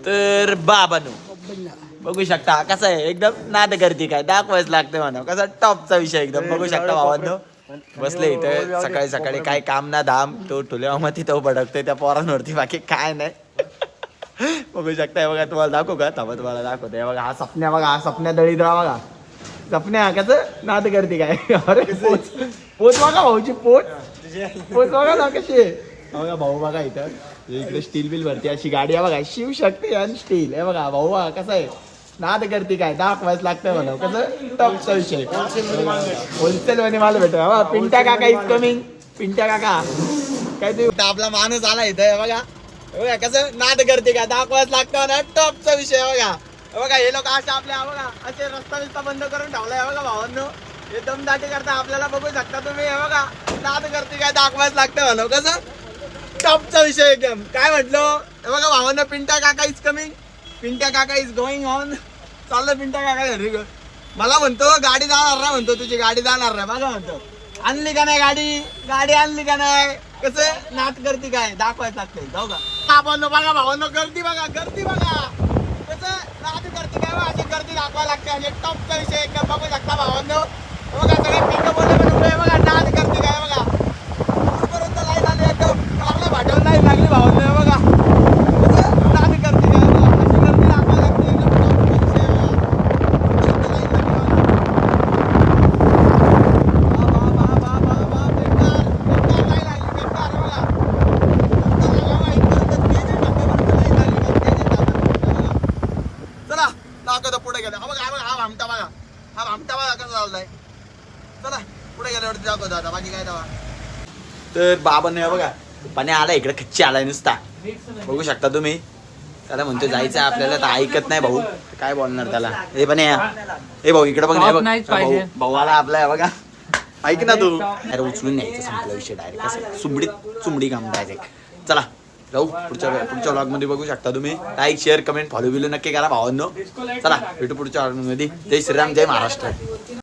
तर बाबानो बघू शकता कसं आहे एकदम नाद करते काय दाखवायच लागते म्हणा कसा टॉपचा विषय एकदम बघू शकता भावांनो बसले इथं सकाळी सकाळी काय काम ना धाम तो ठुले मग तिथं भडकतोय त्या पोरांवरती बाकी काय नाही बघू शकता बघा तुम्हाला दाखवू का थांबा तुम्हाला दाखवतोय बघा हा सपन्या बघा हा सपन्या दळीद्रा बघा सपन्या कसं नाद करते काय अरे पोच पोच बघा भाऊची पोच पोच बघा ना कशी आहे बघा भाऊ बघा इथं इकडे स्टील बिल भरती अशी गाडी आहे बघा शिव शक्ती आणि स्टील आहे बघा भाऊ बघा कसं आहे नाद करते काय दाखवायच लागतं म्हणा कसं टॉपचा विषय होलसेल मध्ये माल भेटतो बाबा पिंट्या काका इज कमिंग पिंट्या काका काय ते आपला माणूस आला इथं बघा बघा कसं नाद करते काय दाखवायच लागतं म्हणा टॉपचा विषय बघा बघा हे लोक असे आपल्या बघा असे रस्ता बिस्ता बंद करून ठेवलाय बघा भावांनो हे दमदाटी करता आपल्याला बघू शकता तुम्ही हे बघा नाद करते काय दाखवायच लागतं म्हणा कसं टॉपचा विषय एकदम काय म्हटलं हे बघा भावांनो पिंट्या काका इज कमिंग पिंट्या काका इज गोईंग ऑन चाललं पिंट्या काका घरी मला म्हणतो गाडी जाणार ना म्हणतो तुझी गाडी जाणार नाही बघा म्हणतो आणली का नाही गाडी गाडी आणली का नाही कसं नाद करते काय दाखवायचं लागतंय जाऊ का आपण बघा भावांनो गर्दी बघा कसं नाद करते काय अशी गर्दी दाखवायला लागते आणि टॉपचा विषय एकदम बघू शकता भावांनो बघा सगळे पिंक बोलले बघा नाद करते काय बघा दूरपर्यंत लाईन आली एकदम आपल्या भाट्यावर लाईन लागली भावांनो बघा नाद करते काय बघा अशी गर्दी दाखवायला लागते एकदम टॉपचा विषय पुढे गेला बघा हा भामटा बघा हा भामटा बघा कसा चाललाय चला पुढे गेल्यावरती दाखवतो आता बाकी काय दावा तर बाबांनी बघा पाणी आला इकडे खच्ची आलाय नुसता बघू शकता तुम्ही त्याला म्हणतो जायचं आपल्याला तर ऐकत नाही भाऊ काय बोलणार त्याला हे पण हे भाऊ इकडे बघ नाही भाऊ आला आपला बघा ऐक ना तू अरे उचलून न्यायचं संपला विषय डायरेक्ट कसं चुमडी काम डायरेक्ट चला जाऊ पुढच्या व्लॉग मध्ये बघू शकता तुम्ही like share comment follow below नक्की करा भावांनो चला भेटू पुढच्या व्लॉग मध्ये जय श्रीराम जय महाराष्ट्र